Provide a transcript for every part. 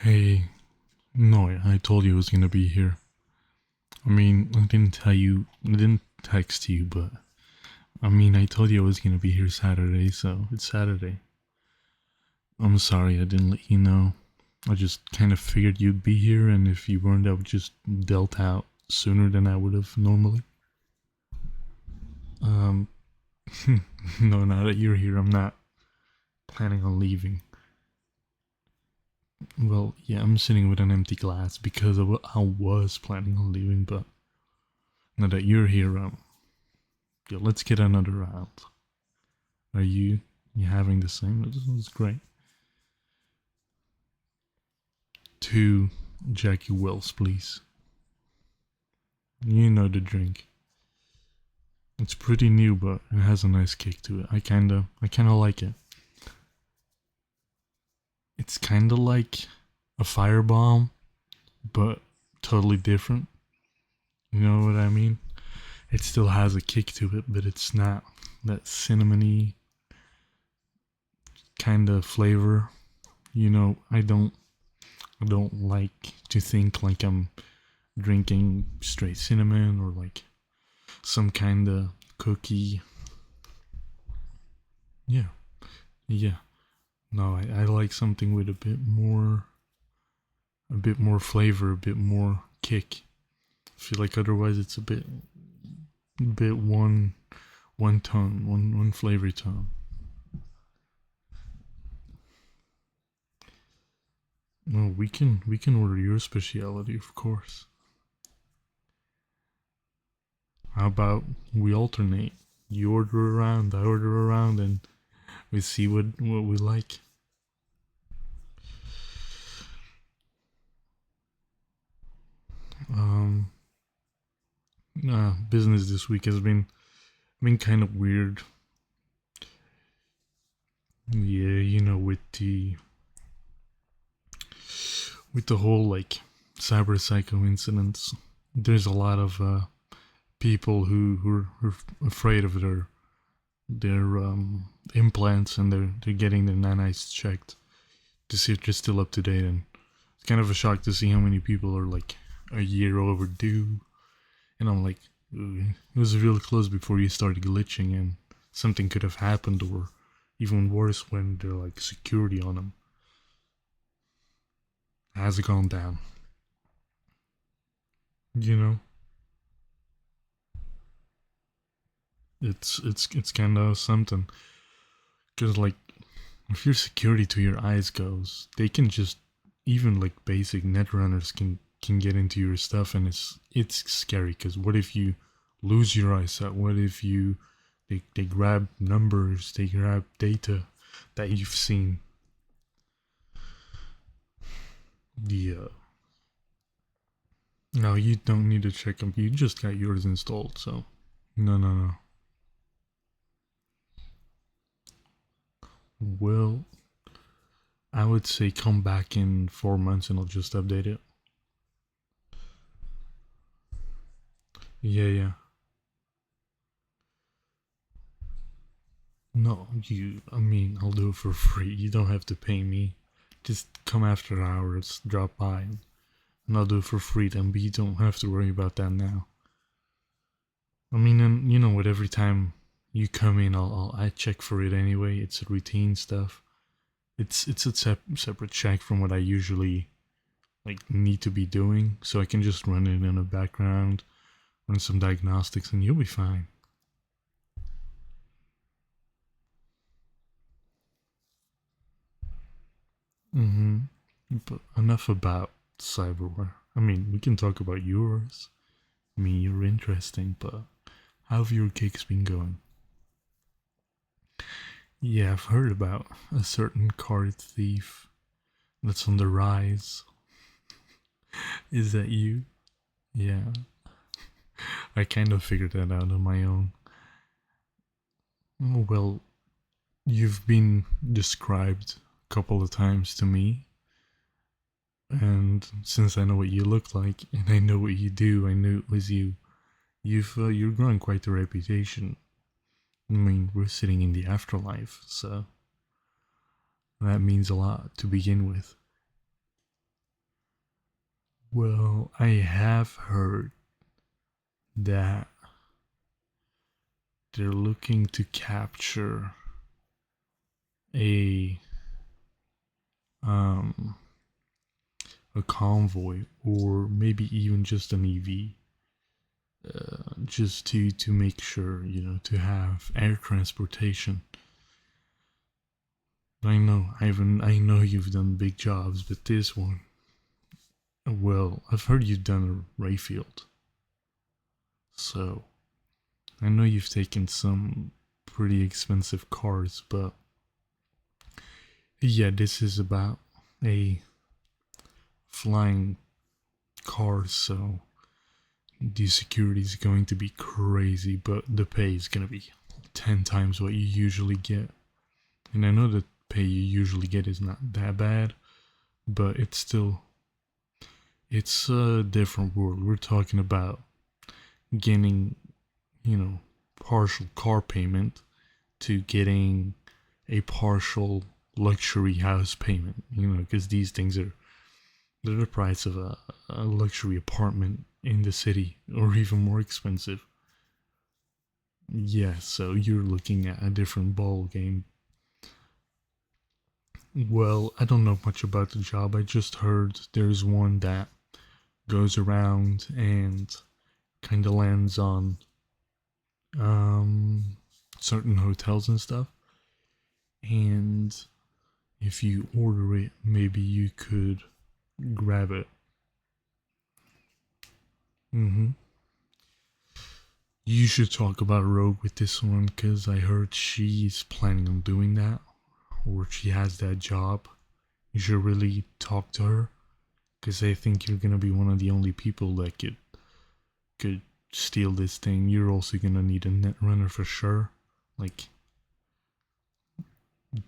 Hey, no, I told you I was gonna be here. I mean, I didn't text you, but I told you I was gonna be here Saturday, so it's Saturday. I'm sorry I didn't let you know. I just kind of figured you'd be here, and if you weren't, I would just dealt out sooner than I would have normally. Um, no, now that you're here, I'm not planning on leaving. Well, yeah, I'm sitting with an empty glass because I was planning on leaving, but now that you're here, yeah, let's get another round. Are you having the same? This is great. Two Jackie Wells, please. You know the drink. It's pretty new, but it has a nice kick to it. I kinda like it. It's kinda like a firebomb, but totally different. You know what I mean? It still has a kick to it, but it's not that cinnamony kind of flavor. I don't like to think like I'm drinking straight cinnamon or like some kind of cookie. Yeah, yeah. No, I like something with a bit more flavor, a bit more kick. I feel like otherwise it's a bit one tone, one flavor tone. No, we can order your specialty, of course. How about we alternate? You order around, I order around, and we see what we like. Um, Business this week has been kind of weird. Yeah, with the whole like cyber psycho incidents, there's a lot of people who are afraid of their implants, and they're getting their nanites checked to see if they're still up to date. And it's kind of a shock to see how many people are like a year overdue. And I'm like, it was real close before you started glitching, and something could have happened, or even worse, when they're like security on them. Has it gone down? You know, it's kind of something. Cause like, if your security to your eyes goes, they can just, even like basic netrunners can get into your stuff, and it's scary. Cause what if you lose your eyesight? What if they grab numbers, they grab data that you've seen? Yeah. No, you don't need to check them. You just got yours installed, so no, no, no. Well, I would say come back in 4 months and I'll just update it. Yeah, yeah. No, I'll do it for free. You don't have to pay me. Just come after hours, drop by, and I'll do it for free then, but you don't have to worry about that now. And you know what, every time you come in, I check for it anyway. It's routine stuff. It's a separate check from what I usually like need to be doing, so I can just run it in the background, run some diagnostics, and you'll be fine. Mm-hmm. But enough about cyberware. We can talk about yours. You're interesting, but how have your gigs been going? Yeah, I've heard about a certain card thief that's on the rise. Is that you? Yeah, I kind of figured that out on my own. Oh, well, you've been described a couple of times to me, and since I know what you look like and I know what you do, I knew it was you. You're growing quite the reputation. We're sitting in the afterlife, so that means a lot to begin with. Well, I have heard that they're looking to capture a um a convoy or maybe even just an EV, just to make sure, to have air transportation. I know you've done big jobs, but this one, well, I've heard you've done a Rayfield, so I know you've taken some pretty expensive cars, but yeah, this is about a flying car, so the security is going to be crazy, but the pay is going to be 10 times what you usually get. And I know the pay you usually get is not that bad, but it's a different world. We're talking about getting, partial car payment to getting a partial luxury house payment, because these things they're the price of a luxury apartment in the city, or even more expensive. Yeah, so you're looking at a different ball game. Well, I don't know much about the job. I just heard there's one that goes around and kind of lands on um certain hotels and stuff. And if you order it, maybe you could grab it. Mm-hmm. You should talk about Rogue with this one because I heard she's planning on doing that, or she has that job. You should really talk to her because I think you're gonna be one of the only people that could steal this thing. You're also gonna need a net runner for sure. Like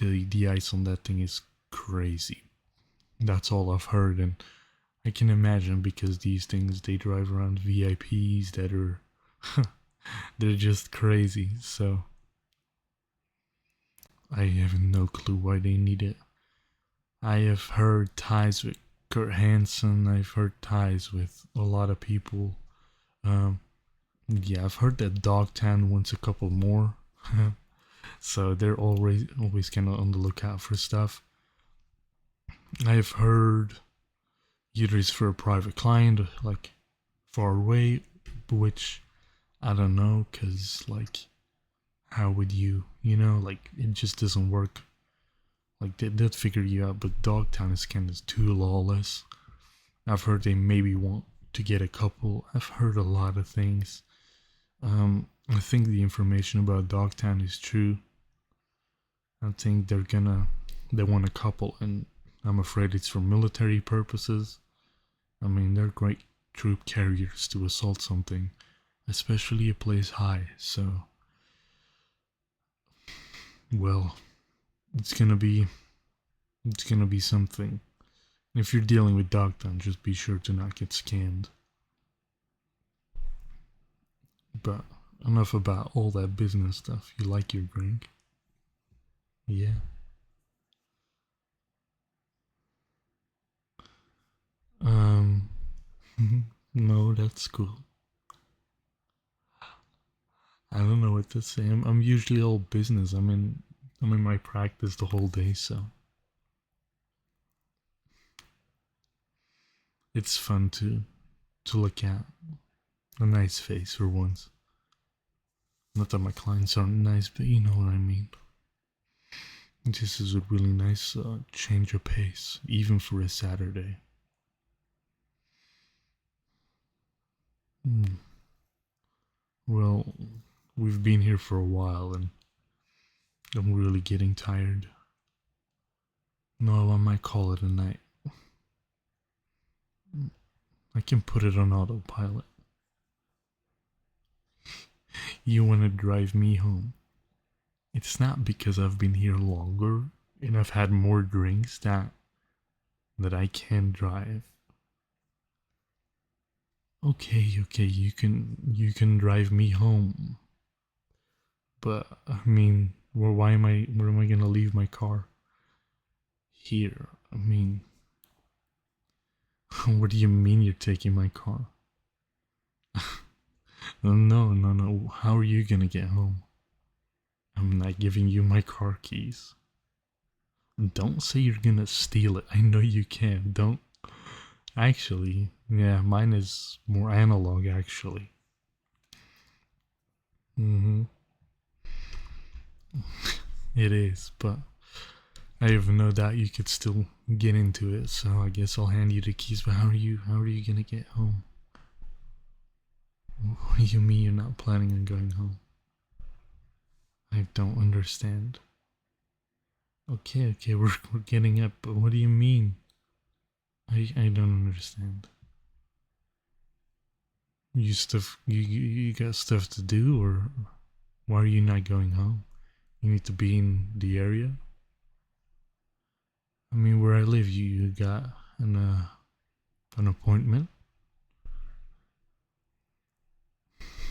the ice on that thing is crazy. That's all I've heard, and I can imagine because these things they drive around VIPs that are they're just crazy. So I have no clue why they need it. I have heard ties with Kurt Hansen. I've heard ties with a lot of people. Um, yeah, I've heard that Dogtown wants a couple more. So they're always kind of on the lookout for stuff. I've heard either it's for a private client, like far away, which I don't know, cause like, how would you, like it just doesn't work. Like they'd figure you out, but Dogtown is kind of too lawless. I've heard they maybe want to get a couple. I've heard a lot of things. I think the information about Dogtown is true. I think they want a couple, and I'm afraid it's for military purposes. I mean, they're great troop carriers to assault something, especially a place high. So, well, it's gonna be it's gonna be something. If you're dealing with Dogtown, just be sure to not get scammed. But enough about all that business stuff. You like your drink? Yeah. Um. No, that's cool. I don't know what to say. I'm usually all business. I'm in my practice the whole day, so it's fun to look at a nice face for once. Not that my clients aren't nice, but you know what I mean. This is a really nice change of pace, even for a Saturday. Hmm. Well, we've been here for a while and I'm really getting tired. No, I might call it a night. I can put it on autopilot. You want to drive me home? It's not because I've been here longer and I've had more drinks that I can drive. Okay, you can drive me home. But I mean, where am I gonna leave my car? Here. I mean, What do you mean you're taking my car? No, no, no. How are you gonna get home? I'm not giving you my car keys. Don't say you're gonna steal it. I know you can. Don't. Actually, yeah, mine is more analog, actually. Mm-hmm. It is, but I have no doubt you could still get into it, so I guess I'll hand you the keys. But how are you gonna get home? What do you mean you're not planning on going home? I don't understand. Okay, okay, we're getting up, but what do you mean? I don't understand. You got stuff to do, or why are you not going home? You need to be in the area. I mean, where I live, you got an appointment.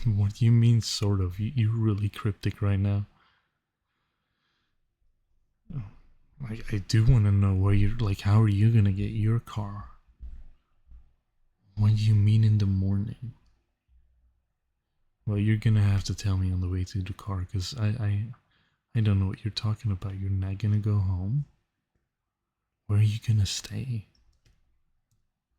What do you mean, sort of? You're really cryptic right now. I do want to know where you're, like, how are you gonna get your car? What do you mean in the morning? Well, you're gonna have to tell me on the way to the car, because I don't know what you're talking about. You're not gonna go home? Where are you gonna stay?